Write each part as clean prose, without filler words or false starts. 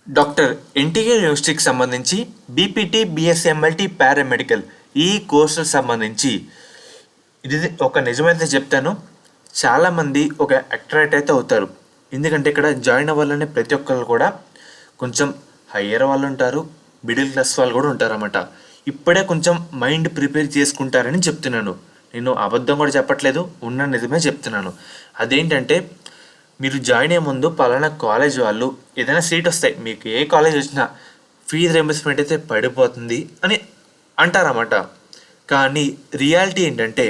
Doctor NTR యూనివర్సిటీకి సంబంధించి BPT, BSMLT, paramedical ఈ కోర్సులకు సంబంధించి ఇది ఒక నిజమైతే చెప్తాను. చాలామంది ఒక అట్రాక్ట్ అయితే అవుతారు. ఎందుకంటే ఇక్కడ జాయిన్ అవ్వాలనే ప్రతి ఒక్కరు కూడా కొంచెం హయ్యర్ వాళ్ళు ఉంటారు, మిడిల్ క్లాస్ వాళ్ళు కూడా ఉంటారన్నమాట. ఇప్పుడే కొంచెం మైండ్ ప్రిపేర్ చేసుకుంటారని చెప్తున్నాను. నేను అబద్ధం కూడా చెప్పట్లేదు, ఉన్న నిజమే చెప్తున్నాను. అదేంటంటే మీరు జాయిన్ అయ్యే ముందు పలానా కాలేజ్ వాళ్ళు ఏదైనా సీట్ వస్తాయి, మీకు ఏ కాలేజ్ వచ్చినా ఫీజు రీయింబర్స్మెంట్ అయితే పడిపోతుంది అని అంటారన్నమాట. కానీ రియాలిటీ ఏంటంటే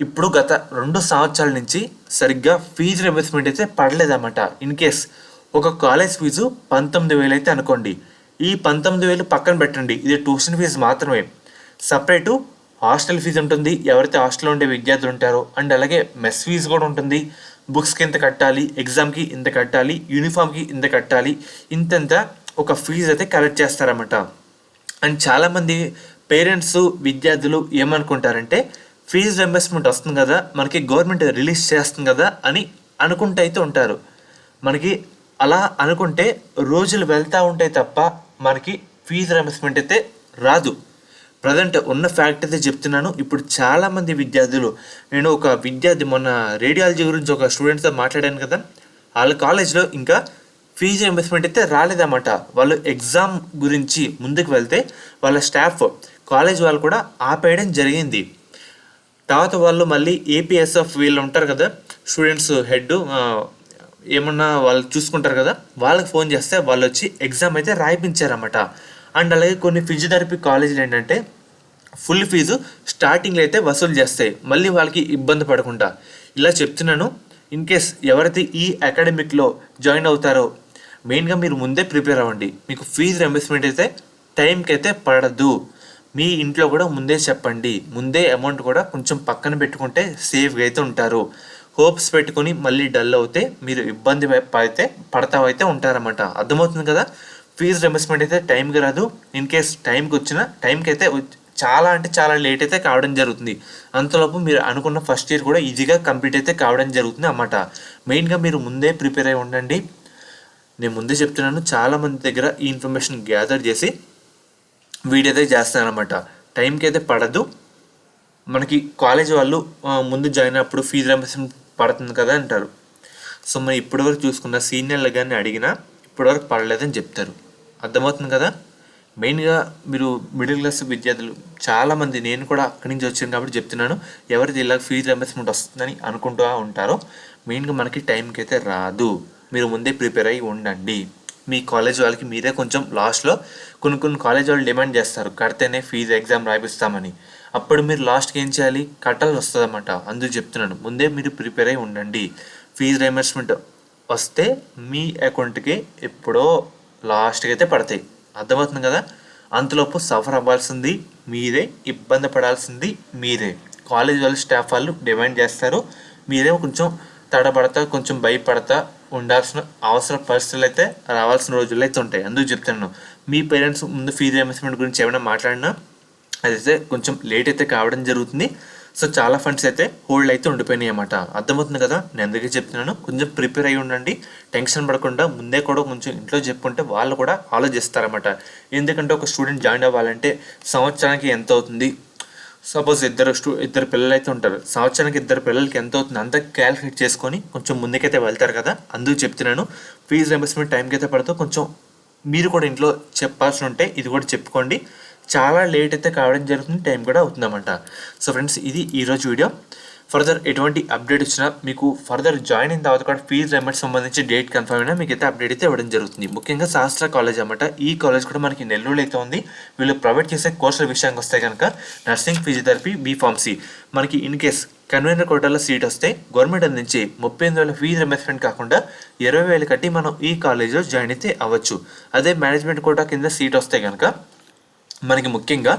ఇప్పుడు గత 2 సంవత్సరాల నుంచి సరిగ్గా ఫీజు రీయింబర్స్మెంట్ అయితే పడలేదన్నమాట. ఇన్ కేస్ ఒక కాలేజ్ ఫీజు 19,000 అయితే అనుకోండి, ఈ 19,000 పక్కన పెట్టండి, ఇది ట్యూషన్ ఫీజు మాత్రమే. సపరేటు హాస్టల్ ఫీజు ఉంటుంది, ఎవరైతే హాస్టల్లో ఉండే విద్యార్థులు ఉంటారో, అండ్ అలాగే మెస్ ఫీజు కూడా ఉంటుంది. బుక్స్కి ఇంత కట్టాలి, ఎగ్జామ్కి ఇంత కట్టాలి, యూనిఫామ్కి ఇంత కట్టాలి, ఇంతంత ఒక ఫీజు అయితే కలెక్ట్ చేస్తారన్నమాట. అండ్ చాలామంది పేరెంట్స్, విద్యార్థులు ఏమనుకుంటారంటే ఫీజు రీయింబర్స్మెంట్ వస్తుంది కదా, మనకి గవర్నమెంట్ రిలీజ్ చేస్తుంది కదా అని అనుకుంటూ అయితే ఉంటారు. మనకి అలా అనుకుంటే రోజులు వెళ్తూ ఉంటాయి తప్ప మనకి ఫీజు రీయింబర్స్మెంట్ అయితే రాదు. ప్రజెంట్ ఉన్న ఫ్యాక్ట్ అయితే చెప్తున్నాను. ఇప్పుడు చాలామంది విద్యార్థులు, నేను ఒక విద్యార్థి మొన్న రేడియాలజీ గురించి ఒక స్టూడెంట్స్తో మాట్లాడాను కదా, వాళ్ళ కాలేజ్లో ఇంకా ఫీజు రీయింబర్స్మెంట్ అయితే రాలేదన్నమాట. వాళ్ళు ఎగ్జామ్ గురించి ముందుకు వెళ్తే వాళ్ళ స్టాఫ్, కాలేజ్ వాళ్ళు కూడా ఆపేయడం జరిగింది. తర్వాత వాళ్ళు మళ్ళీ ఏపీఎస్ఎఫ్ వీళ్ళు ఉంటారు కదా, స్టూడెంట్స్ హెడ్ ఏమన్నా వాళ్ళు చూసుకుంటారు కదా, వాళ్ళకి ఫోన్ చేస్తే వాళ్ళు వచ్చి ఎగ్జామ్ అయితే రాయిపించారన్నమాట. అండ్ అలాగే కొన్ని ఫిజియోథెరపీ కాలేజీలు ఏంటంటే ఫుల్ ఫీజు స్టార్టింగ్లో అయితే వసూలు చేస్తాయి, మళ్ళీ వాళ్ళకి ఇబ్బంది పడకుండా. ఇలా చెప్తున్నాను. ఇన్ కేస్ ఎవరైతే ఈ అకాడమిక్లో జాయిన్ అవుతారో మెయిన్గా మీరు ముందే ప్రిపేర్ అవ్వండి. మీకు ఫీజు రీయింబర్స్మెంట్ అయితే టైంకి అయితే పడదు. మీ ఇంట్లో కూడా ముందే చెప్పండి, ముందే అమౌంట్ కూడా కొంచెం పక్కన పెట్టుకుంటే సేఫ్గా అయితే ఉంటారు. హోప్స్ పెట్టుకొని మళ్ళీ డల్ అవుతే మీరు ఇబ్బంది అయితే పడతావైతే ఉంటారన్నమాట. అర్థమవుతుంది కదా. ఫీజు రీయింబర్స్మెంట్ అయితే టైంకి రాదు. ఇన్ కేస్ టైంకి వచ్చినా టైంకి అయితే చాలా అంటే చాలా లేట్ అయితే కావడం జరుగుతుంది. అంతలోపు మీరు అనుకున్న ఫస్ట్ ఇయర్ కూడా ఈజీగా కంప్లీట్ అయితే కావడం జరుగుతుంది అన్నమాట. మెయిన్గా మీరు ముందే ప్రిపేర్ అయి ఉండండి. నేను ముందే చెప్తున్నాను, చాలామంది దగ్గర ఈ ఇన్ఫర్మేషన్ గ్యాదర్ చేసి వీడియో అయితే చేస్తానన్నమాట. టైంకి అయితే పడదు. మనకి కాలేజ్ వాళ్ళు ముందు జాయిన్ అయినప్పుడు ఫీజు రీయింబర్స్మెంట్ పడుతుంది కదా అంటారు. సో మరి ఇప్పటివరకు చూసుకున్న సీనియర్లు కానీ అడిగినా ఇప్పటివరకు పడలేదని చెప్తారు. అర్థమవుతుంది కదా. మెయిన్గా మీరు మిడిల్ క్లాస్ విద్యార్థులు చాలామంది, నేను కూడా అక్కడి నుంచి వచ్చాను కాబట్టి చెప్తున్నాను, ఎవరిది ఇలా ఫీజు రీయింబర్స్మెంట్ వస్తుందని అనుకుంటూ ఉంటారో మెయిన్గా మనకి టైంకి అయితే రాదు. మీరు ముందే ప్రిపేర్ అయ్యి ఉండండి. మీ కాలేజ్ వాళ్ళకి మీరే కొంచెం లాస్ట్లో కొన్ని కాలేజ్ వాళ్ళు డిమాండ్ చేస్తారు, కడితేనే ఫీజు ఎగ్జామ్ రాయిస్తామని. అప్పుడు మీరు లాస్ట్కి ఏం చేయాలి, కట్టాల్సి వస్తుంది అన్నమాట. అందుకు చెప్తున్నాను, ముందే మీరు ప్రిపేర్ అయి ఉండండి. ఫీజు రీయింబర్స్మెంట్ వస్తే మీ అకౌంట్కి ఎప్పుడో లాస్ట్కి అయితే పడతాయి. అర్థమవుతుంది కదా. అంతలోపు సఫర్ అవ్వాల్సింది మీరే, ఇబ్బంది పడాల్సింది మీరే. కాలేజ్ వాళ్ళు, స్టాఫ్ వాళ్ళు డిమాండ్ చేస్తారు, మీరేమో కొంచెం తడబడతా, కొంచెం భయపడతా ఉండాల్సిన అవసర పరిస్థితులు అయితే రావాల్సిన రోజులు అయితే ఉంటాయి. అందుకు చెప్తున్నాను, మీ పేరెంట్స్ ముందు ఫీజు రీయింబర్స్మెంట్ గురించి ఏమైనా మాట్లాడినా అదైతే కొంచెం లేట్ అయితే కావడం జరుగుతుంది. సో చాలా ఫండ్స్ అయితే హోల్డ్ అయితే ఉండిపోయినాయి అన్నమాట. అర్థమవుతుంది కదా. నేను అందుకే చెప్తున్నాను, కొంచెం ప్రిపేర్ అయ్యి ఉండండి. టెన్షన్ పడకుండా ముందే కూడా కొంచెం ఇంట్లో చెప్పుకుంటే వాళ్ళు కూడా ఆలోచిస్తారన్నమాట. ఎందుకంటే ఒక స్టూడెంట్ జాయిన్ అవ్వాలంటే సంవత్సరానికి ఎంత అవుతుంది, సపోజ్ ఇద్దరు పిల్లలు అయితే ఉంటారు, సంవత్సరానికి 2 పిల్లలకి ఎంత అవుతుంది అంతా క్యాలిక్యులేట్ చేసుకొని కొంచెం ముందుకైతే వెళ్తారు కదా. అందుకు చెప్తున్నాను, ఫీజు రీయింబర్స్మెంట్ టైంకి అయితే పడుతూ కొంచెం మీరు కూడా ఇంట్లో చెప్పాల్సి ఉంటే ఇది కూడా చెప్పుకోండి. చాలా లేట్ అయితే కావడం జరుగుతుంది, టైం కూడా అవుతుందన్నమాట. సో ఫ్రెండ్స్, ఇది ఈరోజు వీడియో. ఫర్దర్ ఎటువంటి అప్డేట్ వచ్చినా మీకు ఫర్దర్ జాయిన్ అయిన తర్వాత కూడా ఫీజు రీయింబర్స్మెంట్ సంబంధించి డేట్ కన్ఫర్మ్ అయినా మీకు అయితే అప్డేట్ అయితే ఇవ్వడం జరుగుతుంది. ముఖ్యంగా శాస్త్ర కాలేజ్ అన్నమాట. ఈ కాలేజ్ కూడా మనకి నెల్లూరులో అయితే ఉంది. వీళ్ళు ప్రొవైడ్ చేసే కోర్సుల విషయానికి వస్తే కనుక నర్సింగ్, ఫిజియోథెరపీ, బీఫార్మసీ. మనకి ఇన్ కేస్ కన్వీనర్ కోటాలో సీట్ వస్తే గవర్నమెంట్ అందించి 38,000 ఫీజు రీయింబర్స్మెంట్ కాకుండా 20,000 కట్టి మనం ఈ కాలేజ్లో జాయిన్ అయితే అవ్వచ్చు. అదే మేనేజ్మెంట్ కోటా కింద సీట్ వస్తే కనుక మనకి ముఖ్యంగా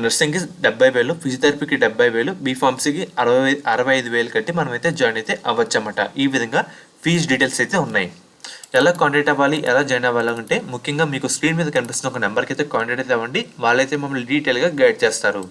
నర్సింగ్కి 70,000, ఫిజియోథెరపీకి 70,000, బీఫార్మసీకి 65,000 కట్టి మనమైతే జాయిన్ అయితే అవ్వచ్చు అన్నమాట. ఈ విధంగా ఫీజు డీటెయిల్స్ అయితే ఉన్నాయి. ఎలా కాంటాక్ట్ అవ్వాలి, ఎలా జాయిన్ అవ్వాలంటే ముఖ్యంగా మీకు స్క్రీన్ మీద కనిపిస్తున్న ఒక నెంబర్కి అయితే కాంటాక్ట్ అయితే అవ్వండి. వాళ్ళైతే మమ్మల్ని డీటెయిల్గా గైడ్ చేస్తారు.